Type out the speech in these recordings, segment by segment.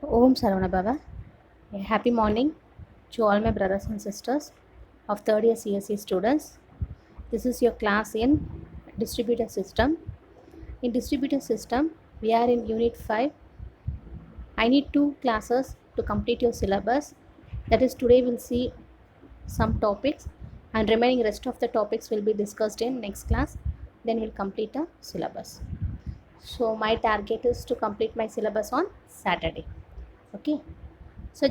Om Saravana a happy morning to all my brothers and sisters of third year CSE students. This is your class in distributed system. In distributed system, we are in unit 5. I need 2 classes to complete your syllabus. That is, today we'll see some topics and remaining rest of the topics will be discussed in next class. Then we'll complete the syllabus. So my target is to complete my syllabus on Saturday. Okay. So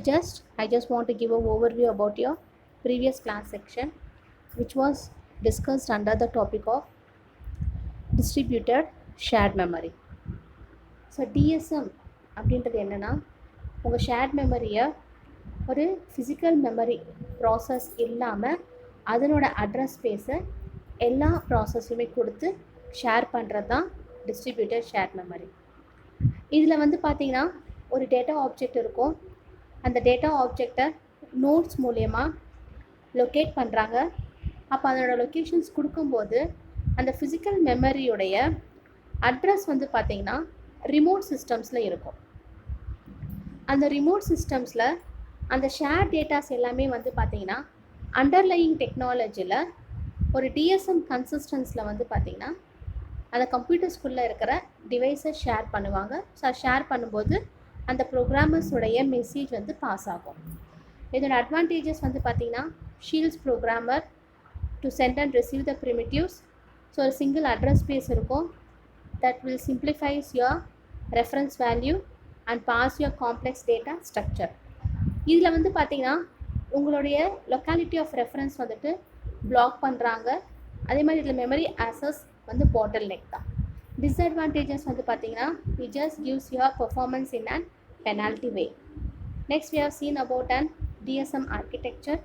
I just want to give an overview about your previous class section, which was discussed under the topic of distributed shared memory. So DSM அப்படின்றது என்னன்னா உங்கள் shirt மெமரியை ஒரு physical memory process இல்லாமல் அதனோட address ஸ்பேஸை எல்லா ப்ராசஸுமே கொடுத்து ஷேர் பண்ணுறது தான் டிஸ்ட்ரிபியூட்டட் ஷேர்ட் மெமரி. இதில் வந்து பார்த்திங்கன்னா ஒரு டேட்டா ஆப்ஜெக்ட் இருக்கும். அந்த டேட்டா ஆப்ஜெக்டை நோட்ஸ் மூலயமா லொக்கேட் பண்ணுறாங்க. அப்போ அதனோட லொக்கேஷன்ஸ் கொடுக்கும்போது அந்த ஃபிசிக்கல் மெமரியுடைய அட்ரஸ் வந்து பார்த்திங்கன்னா ரிமோட் சிஸ்டம்ஸில் இருக்கும். அந்த ரிமோட் சிஸ்டம்ஸில் அந்த ஷேர் டேட்டாஸ் எல்லாமே வந்து பார்த்திங்கன்னா அண்டர்லையிங் டெக்னாலஜியில் ஒரு டிஎஸ்எம் கன்சிஸ்டன்ஸில் வந்து பார்த்திங்கன்னா அந்த கம்ப்யூட்டர்ஸ்குள்ளே இருக்கிற டிவைஸை ஷேர் பண்ணுவாங்க. ஸோ ஷேர் பண்ணும்போது அந்த ப்ரோக்ராமர்ஸுடைய மெசேஜ் வந்து பாஸ் ஆகும். இதோட அட்வான்டேஜஸ் வந்து பார்த்திங்கன்னா shields programmer to send and receive the primitives. So ஒரு சிங்கிள் அட்ரஸ் ஸ்பேஸ் இருக்கும். That will simplifies your reference value and pass your complex data structure. இதில் வந்து பார்த்திங்கன்னா உங்களுடைய லொக்காலிட்டி ஆஃப் ரெஃபரன்ஸ் வந்துட்டு பிளாக் பண்ணுறாங்க. அதே மாதிரி இதில் மெமரி ஆக்சஸ் வந்து பாட்டில் நெக் தான். டிஸ்அட்வான்டேஜஸ் வந்து பார்த்திங்கன்னா it just gives your performance in and penalty way. Next we have seen about and DSM architecture.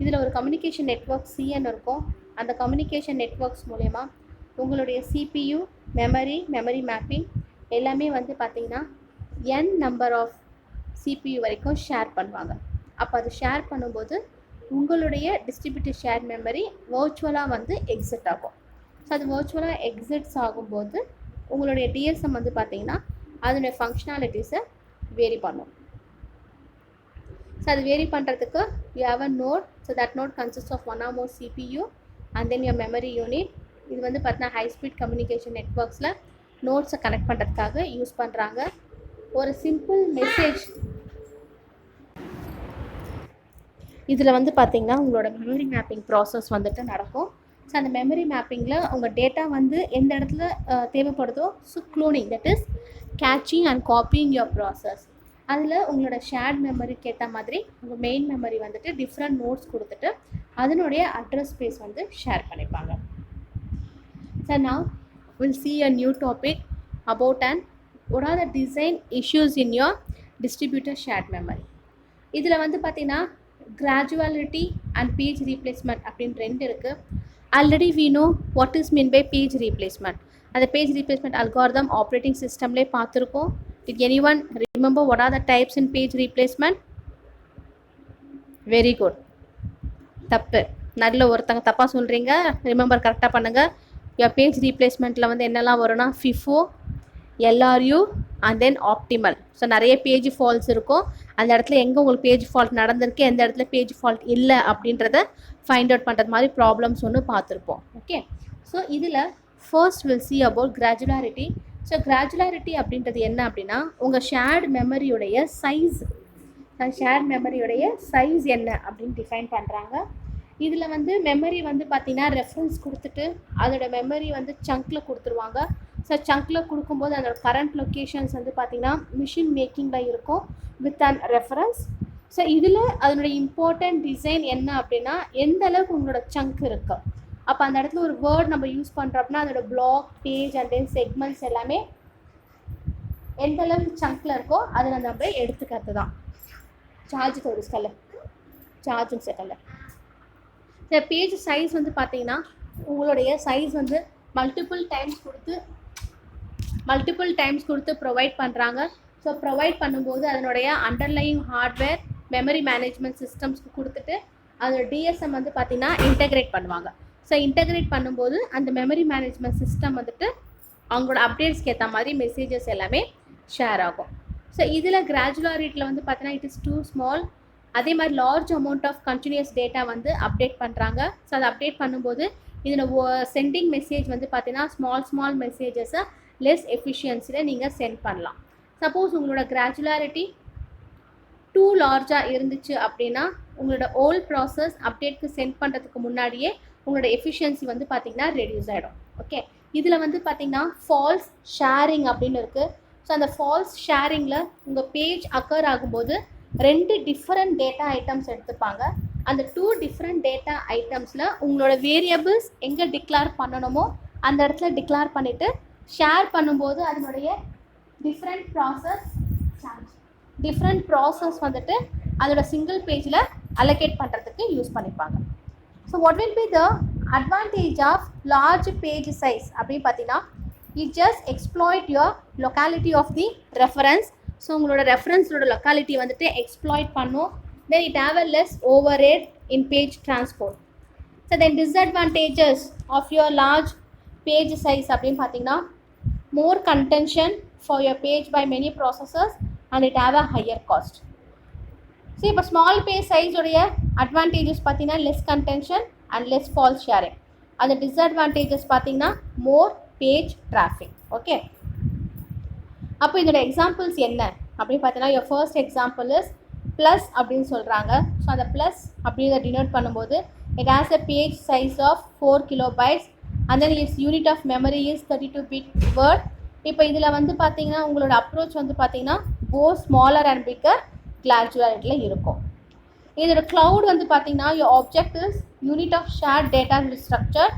இதில் ஒரு கம்யூனிகேஷன் நெட்வொர்க் சிஎன் இருக்கும். அந்த கம்யூனிகேஷன் நெட்வொர்க்ஸ் மூலயமா உங்களுடைய சிபியு மெமரி மேப்பிங் எல்லாமே வந்து பார்த்திங்கன்னா என் நம்பர் ஆஃப் சிபியு வரைக்கும் ஷேர் பண்ணுவாங்க. அப்போ அது ஷேர் பண்ணும்போது உங்களுடைய டிஸ்ட்ரிபியூட்டட் ஷேர் மெமரி வர்ச்சுவலாக வந்து எக்ஸிட் ஆகும். ஸோ அது வர்ச்சுவலாக எக்ஸிட்ஸ் ஆகும்போது உங்களுடைய டிஎஸ்எம் வந்து பார்த்திங்கன்னா அதனுடைய ஃபங்க்ஷனாலிட்டிஸை வேரி பண்ணும். ஸோ அது வேரி பண்ணுறதுக்கு you have a node. So that node consist of one or more CPU and then your memory unit. இது வந்து பார்த்தீங்கன்னா ஹை ஸ்பீட் கம்யூனிகேஷன் நெட்வொர்க்ஸில் நோட்ஸை கனெக்ட் பண்ணுறதுக்காக யூஸ் பண்ணுறாங்க. ஒரு சிம்பிள் மெசேஜ் இதில் வந்து பார்த்திங்கன்னா உங்களோட மெமரி மேப்பிங் ப்ராசஸ் வந்துட்டு நடக்கும். ஸோ அந்த மெமரி மேப்பிங்கில் உங்கள் டேட்டா வந்து எந்த இடத்துல தேவைப்படுதோ so cloning that is catching and copying your process. அதில் உங்களோட ஷேர்ட் மெமரிக்கு ஏற்ற மாதிரி உங்கள் மெயின் மெமரி வந்துட்டு டிஃப்ரெண்ட் நோட்ஸ் கொடுத்துட்டு அதனுடைய அட்ரஸ் ஸ்பேஸ் வந்து ஷேர் பண்ணிப்பாங்க. So now will see a new topic about and what are the design issues in your distributed shared memory. இதில் வந்து பார்த்திங்கன்னா கிராஜுவாலிட்டி அண்ட் பேஜ் ரீப்ளேஸ்மெண்ட் அப்படின்னு ரெண்டு இருக்குது. Already we know what is mean by page replacement. அந்த page replacement algorithm operating சிஸ்டம்லேயே பார்த்துருக்கோம். Did anyone remember what are the types in page replacement? Very good. தப்பு. நல்ல ஒருத்தங்க தப்பாக சொல்கிறீங்க. ரிமெம்பர் கரெக்டாக பண்ணுங்கள். your பேஜ் ரீப்ளேஸ்மெண்ட்டில் வந்து என்னெல்லாம் வரும்னா FIFO, LRU and then optimal. So நிறைய பேஜ் ஃபால்ட்ஸ் இருக்கும். அந்த இடத்துல எங்கே உங்களுக்கு பேஜ் ஃபால்ட் நடந்திருக்கு, எந்த இடத்துல பேஜ் ஃபால்ட் இல்லை அப்படின்றத ஃபைண்ட் அவுட் பண்ணுறது மாதிரி ப்ராப்ளம்ஸ் ஒன்று பார்த்துருப்போம். ஓகே. ஸோ இதில் first will see about granularity. So granularity அப்படின்றது என்ன அப்படின்னா உங்கள் ஷேர்டு மெமரியுடைய சைஸ் என்ன அப்படின்னு டிஃபைன் பண்ணுறாங்க. இதில் வந்து மெமரி வந்து பார்த்திங்கன்னா ரெஃபரன்ஸ் கொடுத்துட்டு அதோட மெமரி வந்து சங்க்கில் கொடுத்துருவாங்க. ஸோ சங்க்கில் கொடுக்கும்போது அதோட கரண்ட் லொக்கேஷன்ஸ் வந்து பார்த்திங்கன்னா மிஷின் மேக்கிங்கில் இருக்கும் வித் அண்ட் ரெஃபரன்ஸ். ஸோ இதில் அதனுடைய இம்பார்ட்டன்ட் டிசைன் என்ன அப்படின்னா எந்த அளவுக்கு உங்களோட சங்க் இருக்குது. அப்போ அந்த இடத்துல ஒரு வேர்ட் நம்ம யூஸ் பண்ணுறோம் அப்படின்னா அதோட black page and then segments எல்லாமே எந்த அளவுக்கு சங்க்கில் இருக்கோ அதில் நம்ம எடுத்துக்கிறது தான். சார்ஜ் தோடுஸ்கல்ல சார்ஜும் செட்டல்ல இந்த பேஜ் சைஸ் வந்து பார்த்தீங்கன்னா உங்களுடைய சைஸ் வந்து மல்டிபிள் டைம்ஸ் கொடுத்து ப்ரொவைட் பண்ணுறாங்க. ஸோ ப்ரொவைட் பண்ணும்போது அதனுடைய அண்டர்லையிங் ஹார்ட்வேர் மெமரி மேனேஜ்மெண்ட் சிஸ்டம்ஸ்க்கு கொடுத்துட்டு அதோட டிஎஸ்எம் வந்து பார்த்திங்கன்னா இன்டெகிரேட் பண்ணுவாங்க. ஸோ இன்டெகிரேட் பண்ணும்போது அந்த மெமரி மேனேஜ்மெண்ட் சிஸ்டம் வந்துட்டு அவங்களோட அப்டேட்ஸ்க்கு ஏற்ற மாதிரி மெசேஜஸ் எல்லாமே ஷேர் ஆகும். ஸோ இதில் கிராஜுலாரிட்டியில் வந்து பார்த்தீங்கன்னா இட் இஸ் டூ ஸ்மால். அதே மாதிரி large amount of continuous data வந்து அப்டேட் பண்ணுறாங்க. ஸோ அதை அப்டேட் பண்ணும்போது இதில் சென்டிங் மெசேஜ் வந்து பார்த்தீங்கன்னா ஸ்மால் மெசேஜஸை லெஸ் எஃபிஷியன்சியில் நீங்கள் சென்ட் பண்ணலாம். சப்போஸ் உங்களோட கிராஜுலாரிட்டி டூ லார்ஜாக இருந்துச்சு அப்படின்னா உங்களோட ஓல்ட் ப்ராசஸ் அப்டேட்க்கு சென்ட் பண்ணுறதுக்கு முன்னாடியே உங்களோட எஃபிஷியன்சி வந்து பார்த்திங்கன்னா ரெடியூஸ் ஆகிடும். ஓகே, இதில் வந்து பார்த்திங்கன்னா ஃபால்ஸ் ஷேரிங் அப்படின்னு இருக்குது. ஸோ அந்த ஃபால்ஸ் ஷேரிங்கில் உங்கள் பேஜ் அக்கர் ஆகும்போது 2 டிஃப்ரெண்ட் டேட்டா ஐட்டம்ஸ் எடுத்துப்பாங்க. அந்த 2 டிஃப்ரெண்ட் டேட்டா ஐட்டம்ஸில் உங்களோட வேரியபிள்ஸ் எங்கே டிக்ளேர் பண்ணணுமோ அந்த இடத்துல டிக்ளேர் பண்ணிவிட்டு ஷேர் பண்ணும்போது அதனுடைய டிஃப்ரெண்ட் ப்ராசஸ் வந்துட்டு அதோட சிங்கிள் பேஜில் அலோகேட் பண்ணுறதுக்கு யூஸ் பண்ணிப்பாங்க. So what will be the advantage of large page size அப்படின்னு பார்த்தீங்கன்னா it just exploit your locality of the reference. So உங்களோட ரெஃபரன்ஸோட லொக்காலிட்டி வந்துட்டு எக்ஸ்ப்ளாய்ட் பண்ணும். Then it have a less overhead in page transport. So then disadvantages of your large page size அப்படின்னு பார்த்தீங்கன்னா more contention for your page by many processors and it have a higher cost. So இப்போ small page சைஸோடைய advantages பார்த்தீங்கன்னா less contention and less false sharing. அந்த disadvantages பார்த்தீங்கன்னா more page traffic. Okay, அப்போ இதோட examples என்ன அப்படின்னு பார்த்தீங்கன்னா your first example is plus அப்படின்னு சொல்கிறாங்க. ஸோ அந்த ப்ளஸ் அப்படிங்கிறத டினோட் பண்ணும்போது it has a page size of 4 kilobytes and then its unit of memory is 32-bit word. இப்போ இதில் வந்து பார்த்தீங்கன்னா உங்களோட அப்ரோச் வந்து பார்த்தீங்கன்னா both smaller and bigger கிராஜுலாரிட்டியில் இருக்கும். இதோட க்ளவுட் வந்து பார்த்தீங்கன்னா your object is unit of shared data structure.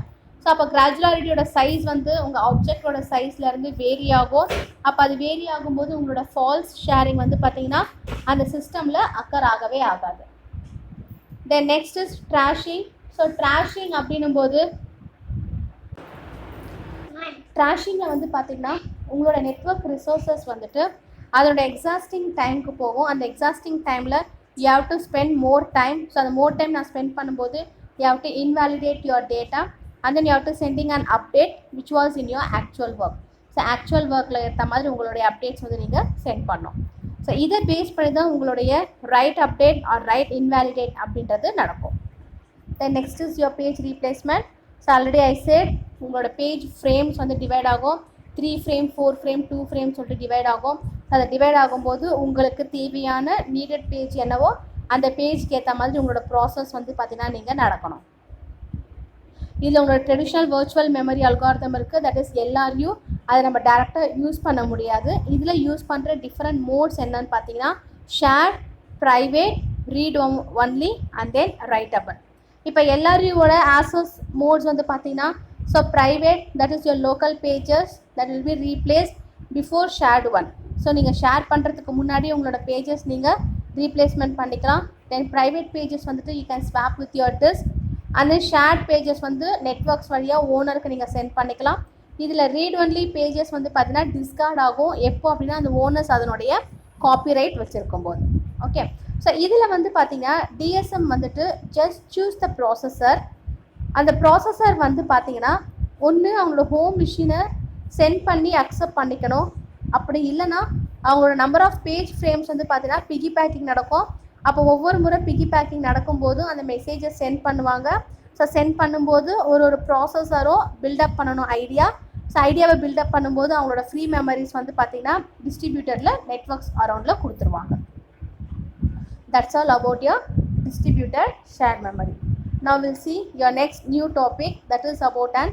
So அப்போ கிராஜுலாரிட்டியோட சைஸ் வந்து உங்கள் ஆப்ஜெக்டோட சைஸ்லேருந்து வேரி ஆகும். அப்போ அது வேரி ஆகும்போது உங்களோட ஃபால்ஸ் ஷேரிங் வந்து பார்த்தீங்கன்னா அந்த சிஸ்டமில் அக்கர் ஆகவே ஆகாது. Then next is thrashing. So thrashing அப்படின்னும்போது ட்ராஷிங்கில் வந்து பார்த்தீங்கன்னா உங்களோட நெட்வொர்க் ரிசோர்ஸஸ் வந்துட்டு அதோட எக்ஸாஸ்டிங் டைமுக்கு போகும். அந்த எக்ஸாஸ்டிங் டைமில் you have to spend more time. So அந்த மோர் டைம் நான் ஸ்பெண்ட் பண்ணும்போது you have to invalidate your data and then you have to sending an update which was in your actual work. So actual ஒர்க்கில் ஏற்ற மாதிரி உங்களுடைய updates வந்து நீங்கள் send பண்ணணும். ஸோ இதை பேஸ் பண்ணி தான் உங்களுடைய write update or write invalidate அப்படின்றது நடக்கும். Then next is your page replacement. So already I said உங்களோட பேஜ் ஃப்ரேம்ஸ் வந்து டிவைட் ஆகும். 3 frame 4 frame 2 frame சொல்லிட்டு டிவைட் ஆகும். அதை டிவைட் ஆகும்போது உங்களுக்கு தேவையான நீடட் பேஜ் என்னவோ அந்த பேஜ்க்கு ஏற்ற மாதிரி உங்களோட ப்ராசஸ் வந்து பார்த்தீங்கன்னா நீங்கள் நடக்கணும். இதில் உங்களோட ட்ரெடிஷ்னல் வர்ச்சுவல் மெமரி அல்காரிதம் இருக்குது, தட் இஸ் எல்ஆர்யூ. அதை நம்ம டேரெக்டாக யூஸ் பண்ண முடியாது. இதில் யூஸ் பண்ணுற டிஃப்ரெண்ட் மோட்ஸ் என்னன்னு பார்த்தீங்கன்னா share, private, read only and then writable. இப்போ எல்ஆர்யூவோட ஆசஸ் மோட்ஸ் வந்து பார்த்தீங்கன்னா so private that is your local pages that will be replace before shared one. So நீங்கள் ஷேர் பண்ணுறதுக்கு முன்னாடி உங்களோட பேஜஸ் நீங்கள் ரீப்ளேஸ்மெண்ட் பண்ணிக்கலாம். தென் ப்ரைவேட் பேஜஸ் வந்துட்டு you can swap with your disk. அந்த ஷேர்ட் பேஜஸ் வந்து நெட்வொர்க்ஸ் வழியாக ஓனருக்கு நீங்கள் சென்ட் பண்ணிக்கலாம். இதில் ரீட் ஒன்லி பேஜஸ் வந்து பார்த்தீங்கன்னா டிஸ்கார்ட் ஆகும். எப்போ அப்படின்னா அந்த ஓனர்ஸ் அதனுடைய காப்பிரைட் வச்சுருக்கும் போது. ஓகே, ஸோ இதில் வந்து பார்த்தீங்கன்னா டிஎஸ்எம் வந்துட்டு ஜஸ்ட் சூஸ் த ப்ராசஸர். அந்த ப்ராசஸர் வந்து பார்த்தீங்கன்னா ஒன்று அவங்களோட ஹோம் மிஷினை சென்ட் பண்ணி அக்செப்ட் பண்ணிக்கணும். அப்படி இல்லைன்னா அவங்களோட நம்பர் ஆஃப் பேஜ் ஃப்ரேம்ஸ் வந்து பார்த்தீங்கன்னா பிகி பேக்கிங் நடக்கும். அப்போ ஒவ்வொரு முறை பிகி பேக்கிங் நடக்கும்போது அந்த மெசேஜை சென்ட் பண்ணுவாங்க. ஸோ சென்ட் பண்ணும்போது ஒரு ப்ராசஸரும் பில்டப் பண்ணணும் ஐடியா. ஸோ ஐடியாவை பில்டப் பண்ணும்போது அவங்களோட ஃப்ரீ மெமரிஸ் வந்து பார்த்திங்கன்னா டிஸ்ட்ரிபியூட்டரில் நெட்வொர்க்ஸ் அரௌண்டில் கொடுத்துருவாங்க. That's all about your distributed share memory. Now we'll see your next new topic that is about an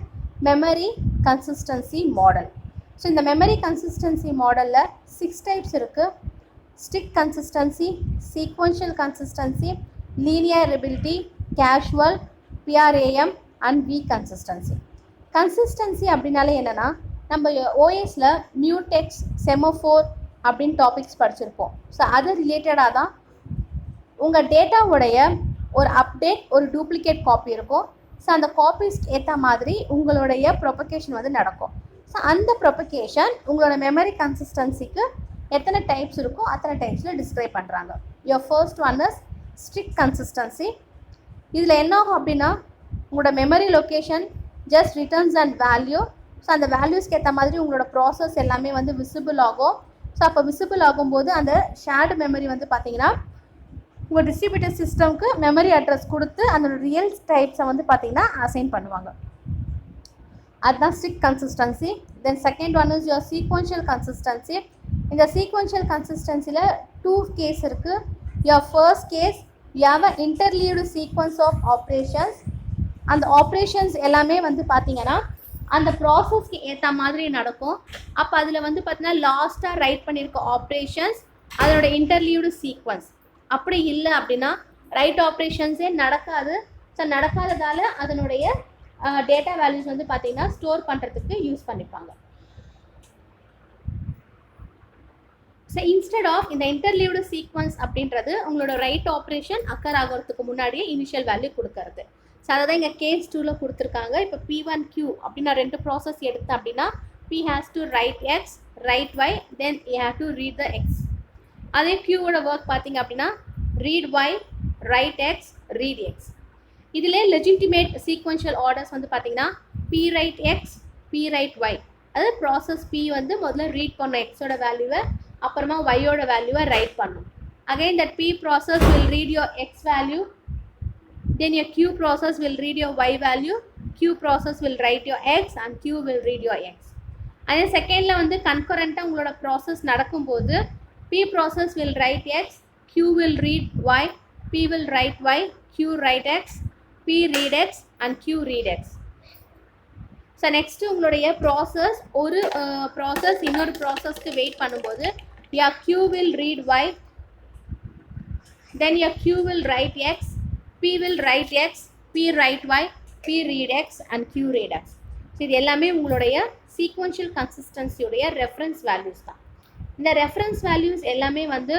memory consistency model. So இந்த மெமரி கன்சிஸ்டன்சி மாடலில் 6 types இருக்குது. Strict consistency, sequential consistency, linearizability, casual, PRAM and weak consistency. Consistency அப்படின்னாலே என்னென்னா நம்ம ஓஎஸில் mutex, செமோஃபோர் அப்படின்னு topics படிச்சிருப்போம். So அது ரிலேட்டடாக தான் உங்கள் டேட்டாவுடைய ஒரு அப்டேட், ஒரு டூப்ளிகேட் காப்பி இருக்கும். ஸோ அந்த காப்பீஸ்க்கு ஏற்ற மாதிரி உங்களுடைய ப்ரொபகேஷன் வந்து நடக்கும். ஸோ அந்த ப்ரொபகேஷன் உங்களோட மெமரி கன்சிஸ்டன்சிக்கு எத்தனை டைப்ஸ் இருக்கோ அத்தனை டைப்ஸில் டிஸ்கிரைப் பண்ணுறாங்க. Your first one is strict consistency. இதில் என்ன ஆகும் அப்படின்னா உங்களோட memory location just returns and value. So அந்த வேல்யூஸ்க்கு ஏற்ற மாதிரி உங்களோட ப்ராசஸ் எல்லாமே வந்து விசிபிள் ஆகும். ஸோ அப்போ விசிபிள் ஆகும்போது அந்த ஷேர்டு மெமரி வந்து பார்த்தீங்கன்னா உங்கள் டிஸ்ட்ரிபியூட்டர் சிஸ்டம்க்கு மெமரி அட்ரஸ் கொடுத்து அதோட ரியல் டைப்ஸை வந்து பார்த்தீங்கன்னா அசைன் பண்ணுவாங்க. அதுதான் strict consistency. Then second one is your sequential consistency. இந்த சீக்வென்ஷியல் கன்சிஸ்டன்சியில் 2 கேஸ் இருக்குது. Your first case you have a interleaved sequence of operations. அந்த ஆப்ரேஷன்ஸ் எல்லாமே வந்து பார்த்தீங்கன்னா அந்த ப்ராசஸ்க்கு ஏற்ற மாதிரி நடக்கும். அப்போ அதில் வந்து பார்த்தீங்கன்னா லாஸ்ட்டாக ரைட் பண்ணியிருக்க ஆப்ரேஷன்ஸ் அதனோட இன்டர்லீவ்டு சீக்வன்ஸ். அப்படி இல்லை அப்படின்னா ரைட் ஆப்ரேஷன்ஸே நடக்காது. ஸோ நடக்காததால் அதனுடைய டேட்டா வேல்யூஸ் வந்து பார்த்தீங்கன்னா ஸ்டோர் பண்ணுறதுக்கு யூஸ் பண்ணிப்பாங்க. ஸோ இன்ஸ்டெட் ஆஃப் இந்த இன்டர்லீவ்டு சீக்வன்ஸ் அப்படின்றது உங்களோட ரைட் ஆப்ரேஷன் அக்கர் ஆகிறதுக்கு முன்னாடியே இனிஷியல் வேல்யூ கொடுக்கறது. ஸோ அதை தான் இங்கே கேஸ் 2ல் கொடுத்துருக்காங்க. இப்போ P1Q அப்படின்னா 2 ப்ராசஸ் எடுத்தேன் அப்படின்னா P has to write X, write Y, then you have to read the X. அதே Qவோட ஒர்க் பார்த்தீங்க அப்படின்னா read Y, write X, read X. இதிலே லெஜிட்டிமேட் சீக்வென்ஷியல் ஆர்டர்ஸ் வந்து பார்த்தீங்கன்னா P write X, P write Y. அதாவது process P வந்து முதல்ல read பண்ணும் எக்ஸோட வேல்யூவை, அப்புறமா ஒய்யோட வேல்யூவை ரைட் பண்ணும். Again that P process will read your X value, then your Q process will read your Y value, Q process will write your X and Q will read your X. அதே செகண்டில் வந்து கன்கரண்ட்டாக உங்களோட process நடக்கும்போது P process will write X, Q will read Y, P will write Y, Q write X, P read X and Q read X. So next உங்களுடைய process ஒரு process இன்னொரு ப்ராசஸ்க்கு wait பண்ணும்போது your Q will read Y, then your Q will write X, P will write X, P write Y, P read X and Q read X. So இது எல்லாமே உங்களுடைய sequential கன்சிஸ்டன்சியுடைய reference values தான். இந்த reference values எல்லாமே வந்து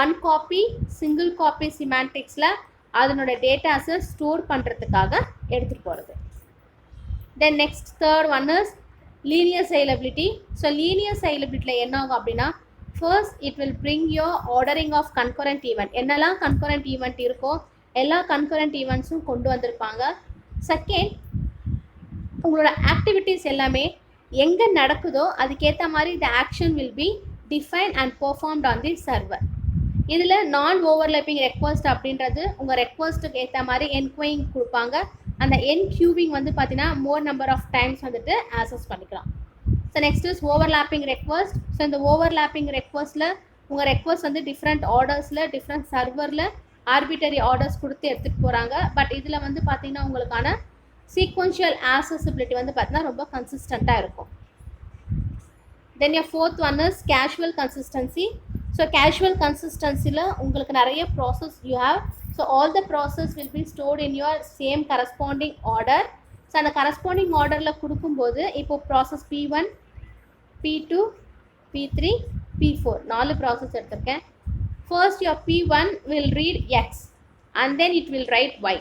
1 copy single copy சிமான்டிக்ஸில் அதனோட டேட்டாஸை store பண்ணுறதுக்காக எடுத்துகிட்டு போகிறது. Then next third one is linear scalability. So linear ஸ்கேலபிலிட்டியில் என்ன ஆகும் அப்படின்னா first it will bring your ordering of concurrent event. என்னெல்லாம் கன்கரண்ட் ஈவெண்ட் இருக்கோ எல்லா கன்கரண்ட் ஈவெண்ட்ஸும் கொண்டு வந்திருப்பாங்க. செகண்ட் உங்களோட ஆக்டிவிட்டீஸ் எல்லாமே எங்கே நடக்குதோ அதுக்கேற்ற மாதிரி the action will be define and performed on the server. இதில் நான் ஓவர்லேப்பிங் ரெக்வஸ்ட் அப்படின்றது உங்கள் ரெக்வஸ்ட்டுக்கு ஏற்ற மாதிரி என்கொயிங் கொடுப்பாங்க. அந்த என்கியூவிங் வந்து பார்த்தீங்கன்னா மோர் நம்பர் ஆஃப் டைம்ஸ் வந்துட்டு ஆக்சஸ் பண்ணிக்கலாம். So next is overlapping request. So இந்த ஓவர்லேப்பிங் ரெக்வஸ்ட்டில் உங்கள் ரெக்வஸ்ட் வந்து டிஃப்ரெண்ட் ஆர்டர்ஸில் டிஃப்ரெண்ட் சர்வரில் ஆர்பிட்டரி ஆர்டர்ஸ் கொடுத்து எடுத்துகிட்டு போகிறாங்க. பட் இதில் வந்து பார்த்தீங்கன்னா உங்களுக்கான சீக்வென்ஷியல் ஆக்சசிபிலிட்டி வந்து பார்த்தீங்கன்னா ரொம்ப கன்சிஸ்டண்ட்டாக இருக்கும். Then your fourth one is casual consistency. So casual கன்சிஸ்டன்சியில் உங்களுக்கு நிறைய process you have. So all the process will be stored in your same corresponding order. So அந்த கரஸ்பாண்டிங் ஆர்டரில் கொடுக்கும்போது இப்போது process P1, P2, P3, P4 4 process எடுத்திருக்கேன். First your P1 will read X and then it will write Y.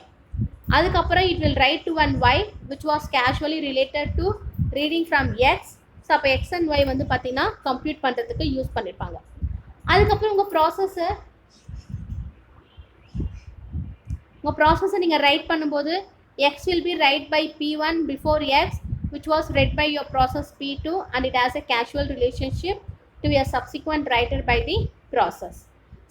அதுக்கப்புறம் it will write to one Y which was casually related to reading from X. So அப்போ X and Y வந்து பார்த்தீங்கன்னா compute பண்ணுறதுக்கு use பண்ணியிருப்பாங்க. அதுக்கப்புறம் உங்கள் ப்ராசஸை நீங்கள் ரைட் பண்ணும்போது X will be write by P1 before X which was read by your process P2 and it has a casual relationship to a subsequent writer by the process.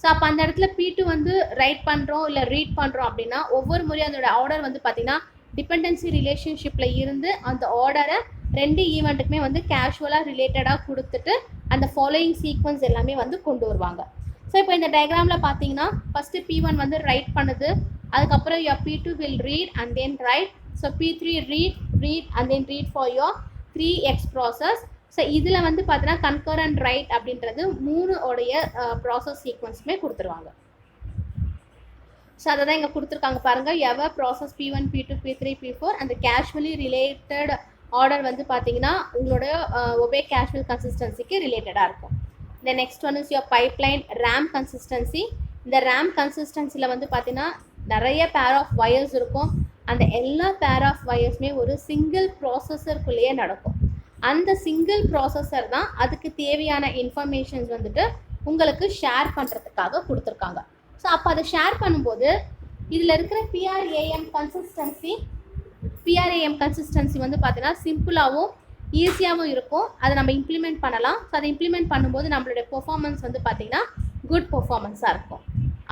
So அப்போ அந்த இடத்துல P2 வந்து right பண்ணுறோம் இல்லை read பண்ணுறோம் அப்படின்னா ஒவ்வொரு முறையும் அதோட ஆர்டர் வந்து பார்த்தீங்கன்னா டிபெண்டன்சி ரிலேஷன்ஷிப்பில் இருந்து அந்த ஆர்டரை 2 ஈவெண்ட்டுக்குமே வந்து கேஷுவலாக ரிலேட்டடாக கொடுத்துட்டு அந்த ஃபாலோயிங் சீக்வன்ஸ் எல்லாமே வந்து கொண்டு வருவாங்க. ஸோ இப்போ இந்த டயக்ராமில் பார்த்தீங்கன்னா ஃபஸ்ட்டு P1 வந்து ரைட் பண்ணுது, அதுக்கப்புறம் your P2 will read and then write. So P3 read and then read for your 3x process. So இதில் வந்து பார்த்தீங்கன்னா கன்கரண்ட் ரைட் அப்படின்றது 3 உடைய ப்ராசஸ் சீக்வன்ஸுமே கொடுத்துருவாங்க. ஸோ அதை தான் இங்கே கொடுத்துருக்காங்க பாருங்கள். எவர் process P1, P2, P3, P4 அந்த கேஷுவலி ரிலேட்டட் ஆர்டர் வந்து பார்த்தீங்கன்னா உங்களோட ஒபே கேஷுவல் கன்சிஸ்டன்சிக்கு ரிலேட்டடாக இருக்கும். இந்த next one is your pipeline RAM consistency. இந்த ரேம் கன்சிஸ்டன்சியில் வந்து பார்த்தீங்கன்னா நிறைய பேர் ஆஃப் வயர்ஸ் இருக்கும். அந்த எல்லா பேர் ஆஃப் வயர்ஸுமே ஒரு சிங்கிள் ப்ராசஸருக்குள்ளேயே நடக்கும். அந்த சிங்கிள் ப்ராசஸர் தான் அதுக்கு தேவையான இன்ஃபர்மேஷன்ஸ் வந்துட்டு உங்களுக்கு ஷேர் பண்ணுறதுக்காக கொடுத்துருக்காங்க. ஸோ அப்போ அதை ஷேர் பண்ணும்போது இதில் இருக்கிற பிஆர்ஏஎம் கன்சிஸ்டன்சி வந்து பார்த்தீங்கன்னா சிம்பிளாகவும் ஈஸியாகவும் இருக்கும். அதை நம்ம இம்ப்ளிமெண்ட் பண்ணலாம். ஸோ அதை இம்ப்ளிமெண்ட் பண்ணும்போது நம்மளுடைய பெர்ஃபார்மன்ஸ் வந்து பார்த்திங்கன்னா குட் பெர்ஃபார்மன்ஸாக இருக்கும்.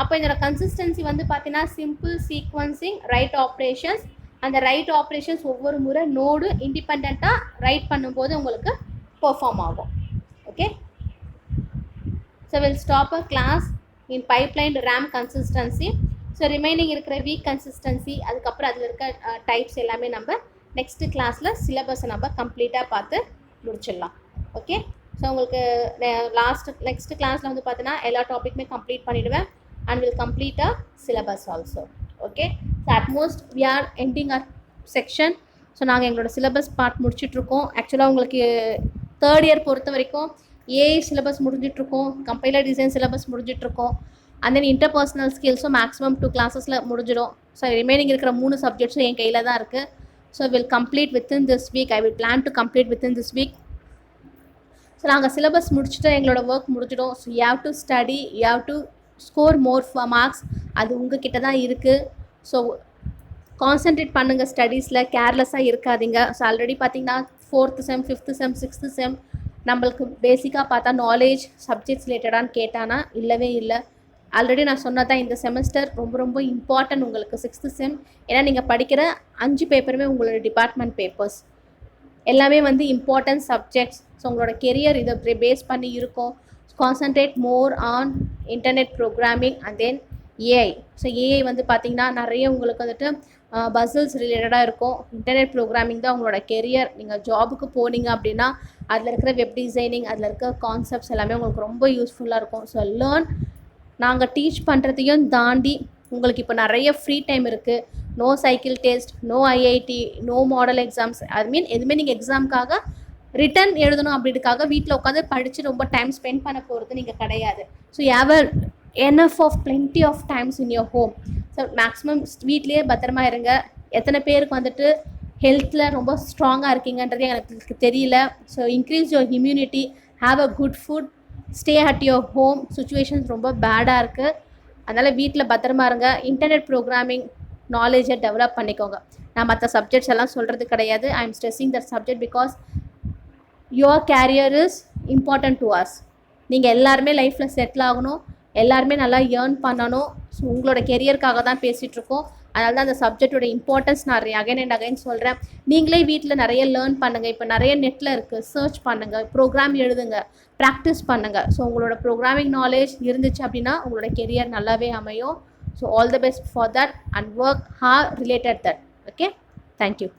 அப்போ இதோட கன்சிஸ்டன்சி வந்து பார்த்திங்கன்னா சிம்பிள் சீக்வன்சிங், ரைட் ஆப்ரேஷன்ஸ். அந்த ரைட் ஆப்ரேஷன்ஸ் ஒவ்வொரு முறை நோடு இண்டிபெண்ட்டாக ரைட் பண்ணும்போது உங்களுக்கு பெர்ஃபார்ம் ஆகும். Okay, so will stop a class in pipeline RAM consistency. So remaining இருக்கிற வீக் கன்சிஸ்டன்சி, அதுக்கப்புறம் அதில் இருக்க டைப்ஸ் எல்லாமே நம்ம நெக்ஸ்ட்டு கிளாஸில் சிலபஸை நம்ம கம்ப்ளீட்டாக பார்த்து முடிச்சிடலாம். ஓகே, ஸோ உங்களுக்கு நெக்ஸ்ட் கிளாஸில் வந்து பார்த்தீங்கன்னா எல்லா டாப்பிக்குமே கம்ப்ளீட் பண்ணிவிடுவேன் and will complete a syllabus also. Okay, so at most we are ending our section. So நாங்கள் எங்களோட சிலபஸ் பார்ட் முடிச்சிட்ருக்கோம். ஆக்சுவலாக உங்களுக்கு தேர்ட் இயர் பொறுத்த வரைக்கும் ஏஐ சிலபஸ் முடிஞ்சிட்ருக்கோம், கம்பைலர் டிசைன் சிலபஸ் முடிஞ்சிட்ருக்கோம், அண்ட் தென் இன்டர்பர்சனல் ஸ்கில்ஸும் மேக்ஸிமம் 2 கிளாஸஸில் முடிஞ்சிடும். ஸோ ரிமைனிங் இருக்கிற 3 சப்ஜெக்ட்ஸும் என் கையில் தான் இருக்குது. So will complete within this week. I will plan to complete within this week. So நாங்கள் சிலபஸ் முடிச்சுட்டு எங்களோட ஒர்க் முடிஞ்சிடும். So you have to study, you have to score more marks. அது உங்கள் கிட்ட தான் இருக்குது. ஸோ கான்சன்ட்ரேட் பண்ணுங்கள் ஸ்டடீஸில், கேர்லெஸ்ஸாக இருக்காதீங்க. ஸோ ஆல்ரெடி பார்த்தீங்கன்னா 4th செம், 5th செம், 6th செம் நம்மளுக்கு பேசிக்காக பார்த்தா நாலேஜ் சப்ஜெக்ட்ஸ் ரிலேட்டடான்னு கேட்டானா இல்லவே இல்லை. ஆல்ரெடி நான் சொன்னதான் இந்த செமஸ்டர் ரொம்ப ரொம்ப இம்பார்ட்டன்ட் உங்களுக்கு 6th செம். ஏன்னா நீங்கள் படிக்கிற 5 பேப்பருமே உங்களோட டிபார்ட்மெண்ட் பேப்பர்ஸ் எல்லாமே வந்து இம்பார்ட்டன்ட் சப்ஜெக்ட்ஸ். ஸோ உங்களோட கெரியர் இதை பேஸ் பண்ணி இருக்கும். Concentrate more on internet programming and then AI. So AI வந்து பார்த்திங்கன்னா நிறைய உங்களுக்கு வந்துட்டு பசில்ஸ் ரிலேட்டடாக இருக்கும். இன்டர்நெட் ப்ரோக்ராமிங் தான் உங்களோட கெரியர். நீங்கள் ஜாபுக்கு போனீங்க அப்படின்னா அதில் இருக்கிற வெப் டிசைனிங், அதில் இருக்கிற கான்செப்ட்ஸ் எல்லாமே உங்களுக்கு ரொம்ப யூஸ்ஃபுல்லாக இருக்கும். So learn. நாங்கள் டீச் பண்ணுறதையும் தாண்டி உங்களுக்கு இப்போ நிறைய ஃப்ரீ டைம் இருக்குது. No cycle test, no IIT, no model exams. I mean எதுவுமே நீங்கள் எக்ஸாமுக்காக ரிட்டன் எழுதணும் அப்படின்றதுக்காக வீட்டில் உட்காந்து படித்து ரொம்ப டைம் ஸ்பெண்ட் பண்ண போகிறது நீங்கள் கிடையாது. So you have enough of plenty of times in your home. So maximum வீட்லேயே பத்திரமா இருங்க. எத்தனை பேருக்கு வந்துட்டு ஹெல்த்தில் ரொம்ப ஸ்ட்ராங்காக இருக்கீங்கன்றது எனக்கு தெரியல. So increase your immunity, have a good food, stay at your home. Situations ரொம்ப பேடாக இருக்குது, அதனால் வீட்டில் பத்திரமா இருங்க. இன்டர்நெட் ப்ரோக்ராமிங் நாலேஜை டெவலப் பண்ணிக்கோங்க. நான் மற்ற சப்ஜெக்ட்ஸ் எல்லாம் சொல்கிறது கிடையாது. I am stressing that subject because your career is important to us. நீங்கள் எல்லாருமே லைஃப்பில் செட்டில் ஆகணும், எல்லாருமே நல்லா ஏர்ன் பண்ணணும். ஸோ உங்களோட கெரியருக்காக தான் பேசிகிட்ருக்கோம். அதனால தான் அந்த சப்ஜெக்டோட இம்பார்ட்டன்ஸ் நான் அகைன் அண்ட் அகைன் சொல்கிறேன். நீங்களே வீட்டில் நிறைய லேர்ன் பண்ணுங்கள். இப்போ நிறைய நெட்டில் இருக்குது, சர்ச் பண்ணுங்கள், ப்ரோக்ராம் எழுதுங்க, ப்ராக்டிஸ் பண்ணுங்கள். ஸோ உங்களோட ப்ரோக்ராமிங் நாலேஜ் இருந்துச்சு அப்படின்னா உங்களோட கெரியர் நல்லாவே அமையும். So all the best for that and work hard related that. Okay, thank you.